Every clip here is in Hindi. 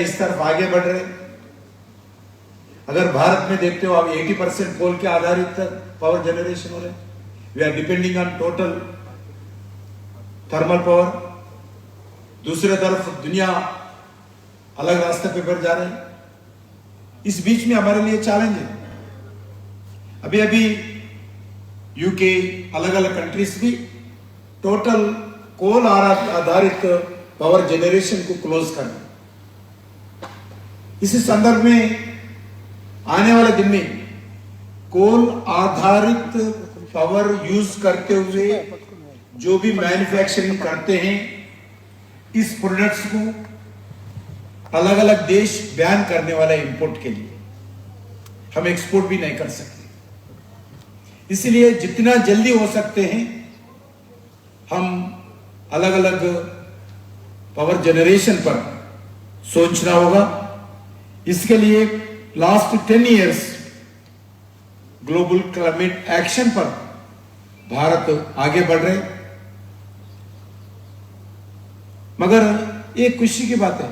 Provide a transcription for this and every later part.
इस तरफ आगे बढ़ रहे। अगर भारत में देखते हो आप 80% कोल के आधारित पावर जनरेशन हो रहे। We are depending on total thermal power. दूसरे तरफ दुनिया अलग रास्ते पे बढ़ जा रहे हैं। इस बीच में हमारे लिए चैलेंज है। अभी अभी यूके अलग अलग कंट्रीज भी टोटल कोल आधारित पावर जनरेशन को क्लोज कर रहे। इसी संदर्भ में आने वाले दिन में कोल आधारित पावर यूज करते हुए जो भी मैन्युफैक्चरिंग करते हैं इस प्रोडक्ट्स को अलग अलग देश बैन करने वाला इंपोर्ट के लिए हम एक्सपोर्ट भी नहीं कर सकते। इसलिए जितना जल्दी हो सकते हैं हम अलग अलग पावर जनरेशन पर सोचना होगा। इसके लिए last 10 years global climate action पर भारत आगे बढ़ रहे। मगर एक खुशी की बात है,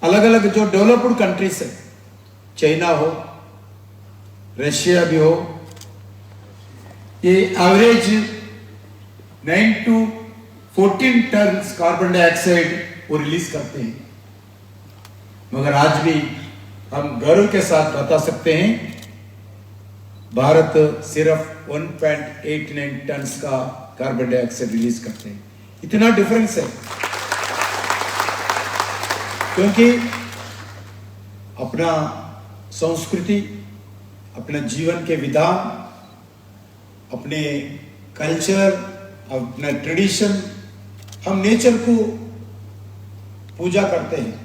अलग अलग जो डेवलप्ड कंट्रीज है, चाइना हो, रशिया भी हो, ये average 9 to 14 tonne carbon dioxide वो रिलीज करते हैं। मगर आज भी हम गर्व के साथ बता सकते हैं भारत सिर्फ 1.89 टन का कार्बन डाइऑक्साइड रिलीज करते हैं। इतना डिफरेंस है क्योंकि अपना संस्कृति, अपना जीवन के विधान, अपने कल्चर, अपना ट्रेडिशन, हम नेचर को पूजा करते हैं।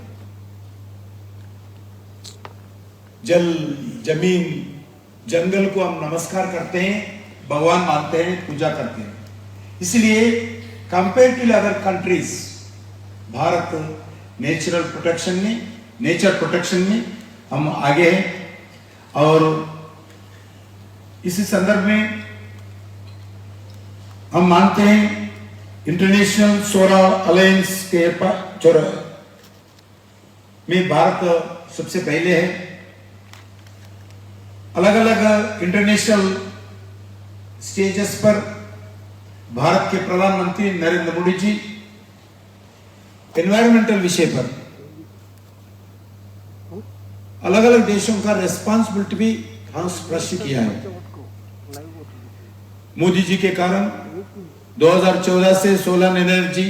जल, जमीन, जंगल को हम नमस्कार करते हैं, भगवान मानते हैं, पूजा करते हैं। इसलिए compare to other countries Bharat nature protection में हम आगे हैं। और इसी संदर्भ में हम मानते हैं इंटरनेशनल सोलर अलायंस के में भारत सबसे पहले है। अलग अलग इंटरनेशनल स्टेजेस पर भारत के प्रधानमंत्री नरेंद्र मोदी जी एनवायरमेंटल विषय पर अलग अलग देशों का रेस्पॉन्सिबिलिटी भी हम स्पष्ट किया है। मोदी जी के कारण 2014 से सोलर एनर्जी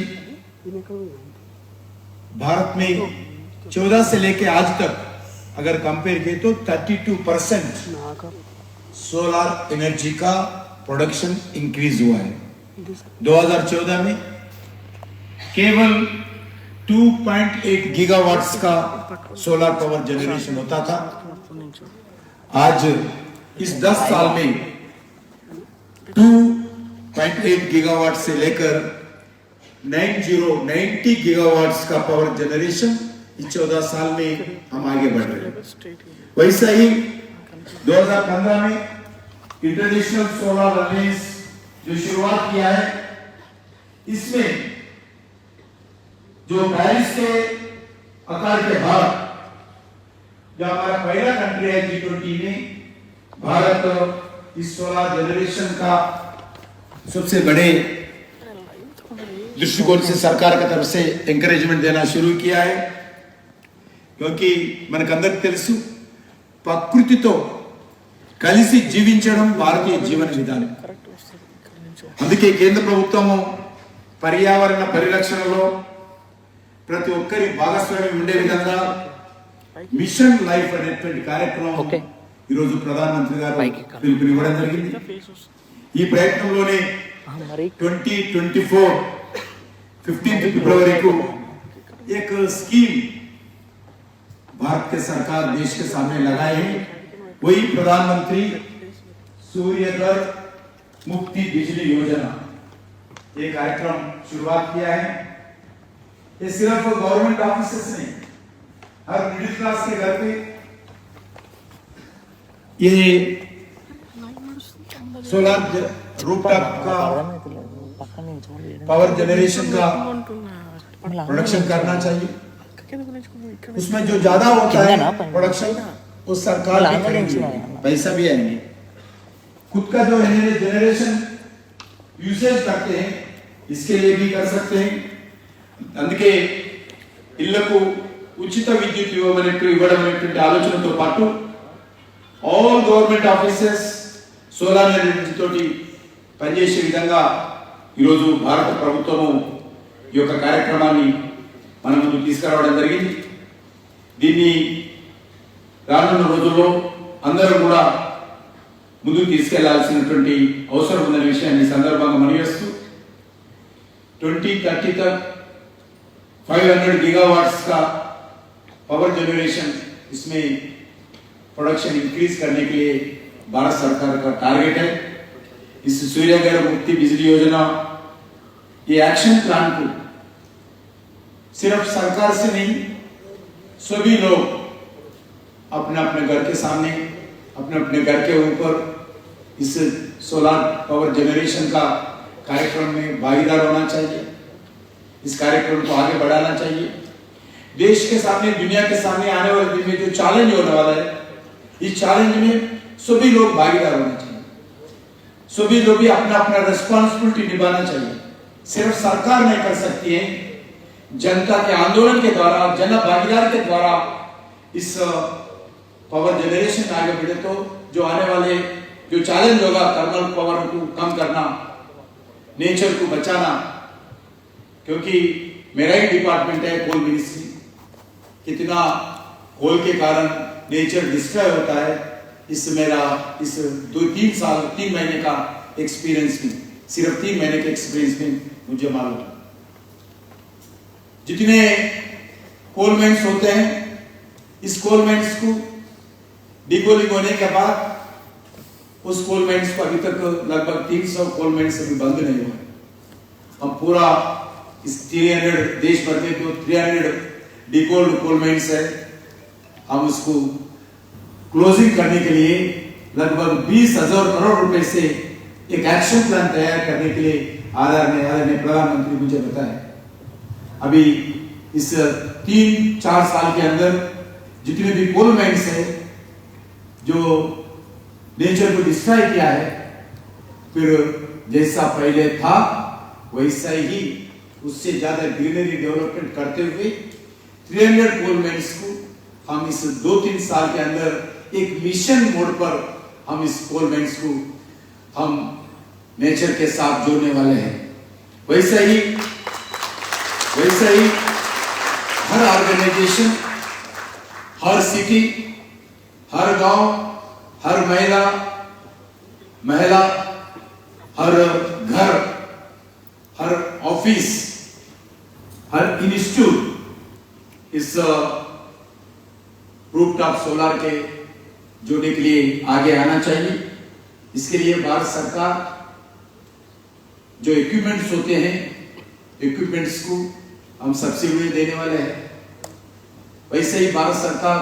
भारत में 14 से लेके आज तक अगर कंपेयर किए तो 32% सोलर एनर्जी का प्रोडक्शन इंक्रीज हुआ है। 2014 में केवल 2.8 गीगावाट्स का सोलर पावर जनरेशन होता था। आज इस 10 साल में 2.8 गीगावाट से लेकर 90 गीगावाट्स का पावर जनरेशन इस 14 साल में हम आगे बढ़ रहे हैं। वैसा ही 2015 में इंटरनेशनल सोलर अलायंस जो शुरुआत किया है, इसमें जो पेरिस के आकार के बाद जो हमारा पहला कंट्री है G20 में, भारत इस सोलर जनरेशन का सबसे बड़े दृष्टिकोण से सरकार की तरफ से एंकरेजमेंट देना शुरू किया है। क्योंकि మనకందరికీ తెలుసు ప్రకృతితో కలిసి జీవించడం భారతీయ జీవన విధానం। అందుకే కేంద్ర ప్రభుత్వం పర్యావరణ పరిరక్షణలో ప్రతి ఒక్కరి భాగస్వామ్యం ఉండే విధంగా మిషన్ లైఫ్ అనేటువంటి కార్యక్రమం ఈ రోజు ప్రధానమంత్రి గారు పిలుపునివ్వడం జరిగింది। ఈ ప్రయత్నంలోనే 2024 15 फरवरी को एक स्कीम भारत के सरकार देश के सामने लगाए हैं। वही प्रधानमंत्री सूर्यघर मुफ्ती बिजली योजना, ये कार्यक्रम शुरुआत किया है। ये सिर्फ गवर्नमेंट ऑफिसेस नहीं, हर मिडिल क्लास के घर पे ये सोलर रूफटॉप का पावर जनरेशन का प्रोडक्शन करना चाहिए। उसमें जो ज्यादा होता है प्रोडक्शन वो सरकार की खरीदेगी, पैसा भी आएंगे। खुद का जो जनरेशन यूसेज करते हैं इसके लिए भी कर सकते हैं। అందుకే ఇళ్లకు ఉచిత విద్యుత్ ఇవ్వడం అనేటువంటి ఆలోచనతో పాటు all government offices solar energy తోటి పనిచేసే విధంగా ఈరోజు భారత ప్రభుత్వము ఈ యొక్క కార్యక్రమాన్ని మన ముందు తీసుకురావడం జరిగింది। దీన్ని రానున్న రోజుల్లో అందరూ కూడా ముందుకు తీసుకెళ్లాల్సినటువంటి అవసరం ఉందనే విషయాన్ని సందర్భంగా మనవిస్తూ 2030 तक 500 गीगावाट्स का पावर जनरेशन इसमें प्रोडक्शन इंक्रीज करने के लिए भारत सरकार का टारगेट है। इस सूर्यघर मुक्ति बिजली योजना ये एक्शन प्लान को सिर्फ सरकार से नहीं सभी लोग अपने अपने घर के सामने अपने अपने घर के ऊपर इस सोलार पावर जनरेशन का कार्यक्रम में भागीदार होना चाहिए। इस कार्यक्रम को आगे बढ़ाना चाहिए। देश के सामने दुनिया के सामने आने वाले दिन में जो चैलेंज होने वाला है इस चैलेंज में सभी लोग भागीदार होना चाहिए। सभी लोग भी अपना अपना रिस्पांसिबिलिटी निभाना चाहिए। सिर्फ सरकार नहीं कर सकती है, जनता के आंदोलन के द्वारा जन भागीदार के द्वारा इस पावर जनरेशन आगे बढ़े तो जो आने वाले जो चैलेंज होगा थर्मल पावर को कम करना, नेचर को बचाना, क्योंकि मेरा ही डिपार्टमेंट है कोल मिनिस्ट्री, कितना कोल के कारण नेचर डिस्ट्रॉय होता है इस मेरा इस 3 महीने का एक्सपीरियंस में सिर्फ 3 महीने के एक्सपीरियंस में मुझे मालूम है। जितने कोल माइंस होते हैं इस कोल माइंस को डिकोलिंग होने के बाद उस कोल माइंस को अभी तक लगभग 300 कोल माइंस अभी बंद नहीं हुआ। अब पूरा इस 300 देश भर में जो 300 डिकोल्ड कोल माइंस है हम उसको क्लोजिंग करने के लिए लगभग 20,000 करोड़ रुपए से एक एक्शन प्लान तैयार करने के लिए आदरणीय प्रधानमंत्री मुझे बताया। अभी इस 3-4 साल के अंदर जितने भी कोल माइंस है जो नेचर को डिस्ट्रॉय किया है फिर जैसा पहले था वैसा ही उससे ज्यादा ग्रीनरी डेवलपमेंट करते हुए 300 कोल माइंस को हम इस 2-3 साल के अंदर एक मिशन मोड पर हम इस कोल माइंस को हम नेचर के साथ जोड़ने वाले हैं। वैसा ही हर ऑर्गेनाइजेशन, हर सिटी, हर गांव, हर महिला, हर घर, हर ऑफिस, हर इंस्टीट्यूट इस रूफटॉप सोलार के जोड़ने के लिए आगे आना चाहिए। इसके लिए भारत सरकार जो इक्विपमेंट्स होते हैं इक्विपमेंट्स को हम सब्सिडी देने वाले हैं। वैसे ही भारत सरकार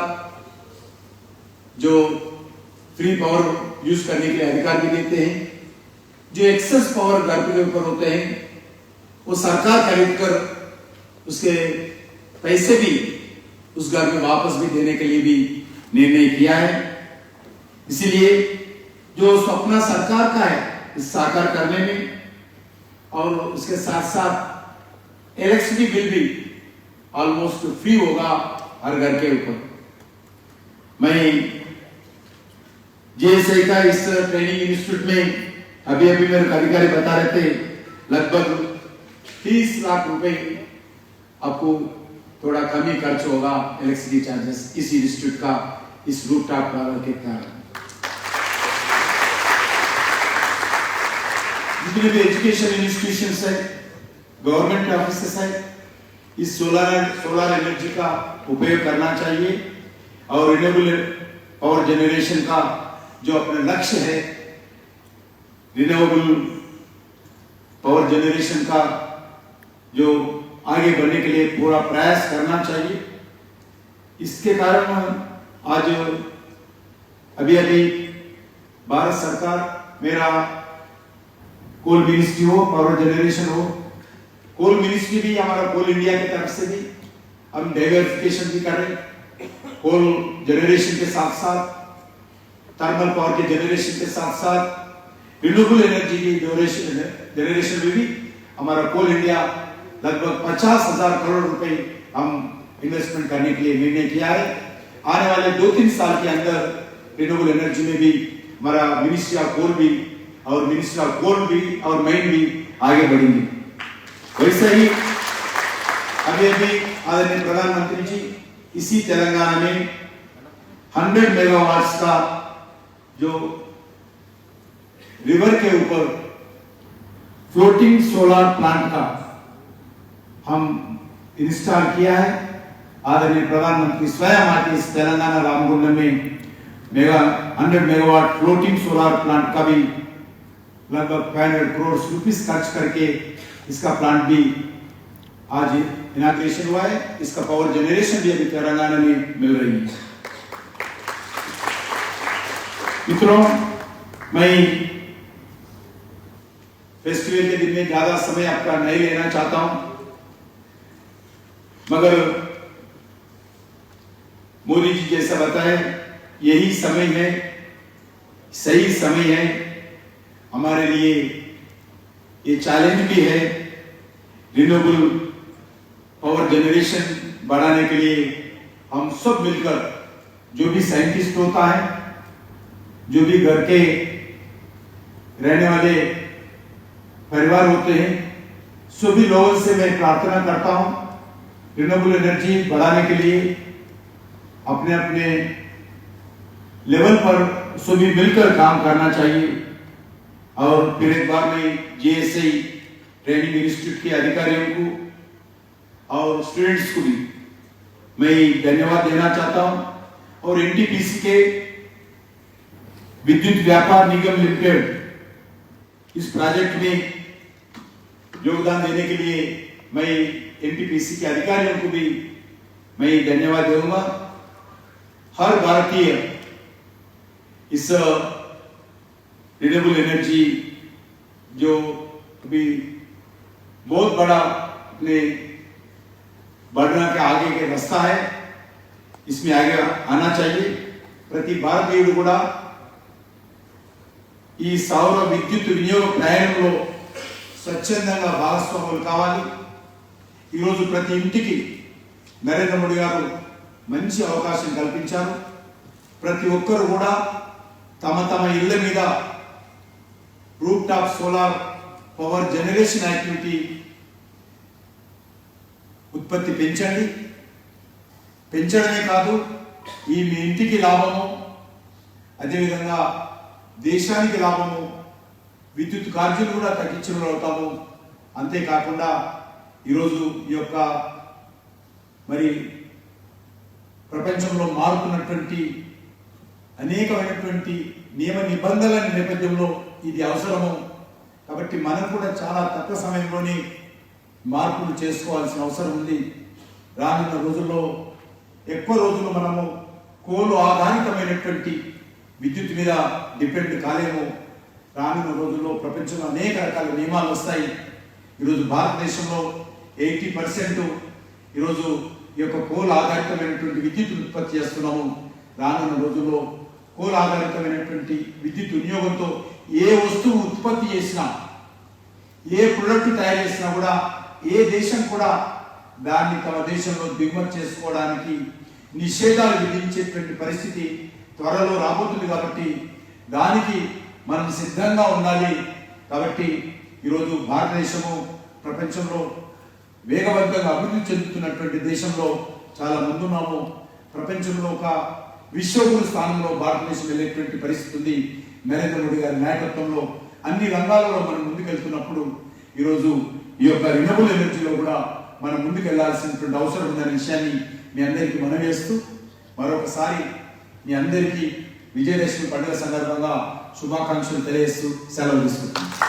जो फ्री पावर यूज करने के लिए अधिकार भी देते हैं। जो एक्सेस पावर घर के ऊपर होते हैं वो सरकार खरीद कर उसके पैसे भी उस घर में वापस भी देने के लिए भी निर्णय किया है। इसीलिए जो सपना सरकार का है इस साकार करने में और उसके साथ साथ इलेक्ट्रिसिटी बिल भी ऑलमोस्ट फ्री होगा हर घर के ऊपर। मैं जेएसआई का इस ट्रेनिंग इंस्टीट्यूट में अभी मेरे अधिकारी बता रहे थे लगभग 30 लाख रुपए आपको थोड़ा कम ही खर्च होगा इलेक्ट्रिसिटी चार्जेस इस इंस्टीट्यूट का इस रूफटॉप पावर के कारण। जितने भी एजुकेशन इंस्टीट्यूशंस है, गवर्नमेंट ऑफिसेस है, इस सोलर एनर्जी का उपयोग करना चाहिए और रिन्यूएबल पावर जनरेशन का जो अपना लक्ष्य है रिन्यूएबल पावर जनरेशन का जो आगे बढ़ने के लिए पूरा प्रयास करना चाहिए। इसके कारण आज अभी भारत सरकार मेरा कोल मिनिस्ट्री हो, पावर जनरेशन हो, कोल मिनिस्ट्री भी हमारा कोल इंडिया की तरफ से भी हम डाइवर्सिफिकेशन भी कर रहे हैं। कोल जनरेशन के साथ साथ थर्मल पावर के जनरेशन के साथ साथ रिन्यूएबल एनर्जी की जनरेशन में भी हमारा कोल इंडिया लगभग 50,000 करोड़ रुपए हम इन्वेस्टमेंट करने के लिए निर्णय किया है। आने वाले 2-3 साल के अंदर रिन्यूएबल एनर्जी में भी हमारा मिनिस्ट्री ऑफ कोल भी और मिनिस्ट्री ऑफ कोल भी और माइन भी आगे बढ़ेंगे। वैसे ही अभी आदरणीय प्रधानमंत्री जी इसी तेलंगाना में 100 मेगावाट्स का जो रिवर के ऊपर फ्लोटिंग सोलर प्लांट का हम इंस्टॉल किया है। आदरणीय प्रधानमंत्री स्वयं आके इस तेलंगाना रामगुंड में 100 मेगावाट फ्लोटिंग सोलर प्लांट का भी लगभग 500 करोड़ रुपीस खर्च करके इसका प्लांट भी आज इनॉग्रेशन हुआ है। इसका पावर जनरेशन भी अभी तेलंगाना में मिल रही है। मित्रों, मैं फेस्टिवल के दिन में ज्यादा समय आपका नहीं लेना चाहता हूं, मगर मोदी जी जैसा बताए यही समय है, सही समय है हमारे लिए। ये चैलेंज भी है रिन्यूएबल पावर जनरेशन बढ़ाने के लिए हम सब मिलकर, जो भी साइंटिस्ट होता है, जो भी घर के रहने वाले परिवार होते हैं, सभी लोगों से मैं प्रार्थना करता हूं रिन्यूएबल एनर्जी बढ़ाने के लिए अपने अपने लेवल पर सभी मिलकर काम करना चाहिए। और फिर एक बार मैं जीएसआई ट्रेनिंग इंस्टीट्यूट के अधिकारियों को और स्टूडेंट्स को भी मैं धन्यवाद देना चाहता हूं। और एनटीपीसी के विद्युत व्यापार निगम लिमिटेड इस प्रोजेक्ट में योगदान देने के लिए मैं एनटीपीसी के अधिकारियों को भी मैं धन्यवाद दूंगा। हर भारतीय इस रिन्यूएबल एनर्जी जो अभी बहुत बड़ा अपने बढ़ना के आगे के रास्ता है, इसमें आगे आना चाहिए। प्रति భారతీయుడు కూడా ఈ సౌర విద్యుత్ వినియోగ ప్రయాణంలో స్వచ్ఛందంగా భాగస్వాములు కావాలి। ఈరోజు ప్రతి ఇంటికి నరేంద్ర మోడీ గారు మంచి అవకాశం కల్పించారు। ప్రతి ఒక్కరు కూడా తమ తమ ఇళ్ల మీద roof top solar power generation activity ఉత్పత్తి పెంచడమే కాదు, ఈ మీ ఇంటికి లాభము, అదేవిధంగా దేశానికి లాభము, విద్యుత్ ఛార్జీలు కూడా తగ్గించడం అవుతాము। అంతేకాకుండా ఈరోజు ఈ యొక్క మరి ప్రపంచంలో మారుతున్నటువంటి అనేకమైనటువంటి నియమ నిబంధనల నేపథ్యంలో ఇది అవసరము। కాబట్టి మనం కూడా చాలా తక్కువ సమయంలోనే మార్పులు చేసుకోవాల్సిన అవసరం ఉంది। రానున్న రోజుల్లో ఎక్కువ రోజులు మనము కోలు ఆధారితమైనటువంటి విద్యుత్ మీద డిపెండ్ కాలేము। రానున్న రోజుల్లో ప్రపంచంలో అనేక రకాల నియమాలు వస్తాయి। ఈరోజు భారతదేశంలో 80% ఈరోజు ఈ యొక్క కోల్ ఆధారితమైనటువంటి విద్యుత్ ఉత్పత్తి చేస్తున్నాము। రానున్న రోజుల్లో కోల్ ఆధారితమైనటువంటి విద్యుత్ వినియోగంతో ఏ వస్తువు ఉత్పత్తి చేసినా, ఏ ప్రొడక్ట్ తయారు చేసినా కూడా ఏ దేశం కూడా దాన్ని తమ దేశంలో దిగుమతి చేసుకోవడానికి నిషేధాలు విధించేటువంటి పరిస్థితి త్వరలో రాబోతుంది। కాబట్టి దానికి మనం సిద్ధంగా ఉండాలి। కాబట్టి ఈరోజు భారతదేశము ప్రపంచంలో వేగవంతంగా అభివృద్ధి చెందుతున్నటువంటి దేశంలో చాలా ముందున్నాము। ప్రపంచంలో ఒక విశ్వగురు స్థానంలో భారతదేశం వెళ్ళేటువంటి పరిస్థితి ఉంది। నరేంద్ర మోడీ గారి నాయకత్వంలో అన్ని రంగాలలో మనం ముందుకెళ్తున్నప్పుడు ఈరోజు ఈ యొక్క రిన్యూవబుల్ ఎనర్జీలో కూడా మనం ముందుకెళ్లాల్సినటువంటి అవసరం ఉందనే విషయాన్ని మీ అందరికీ మనవి చేస్తూ మరొకసారి మీ అందరికీ విజయదశమి పండుగ సందర్భంగా శుభాకాంక్షలు తెలియజేస్తూ సెలవు తీసుకుంటున్నాను।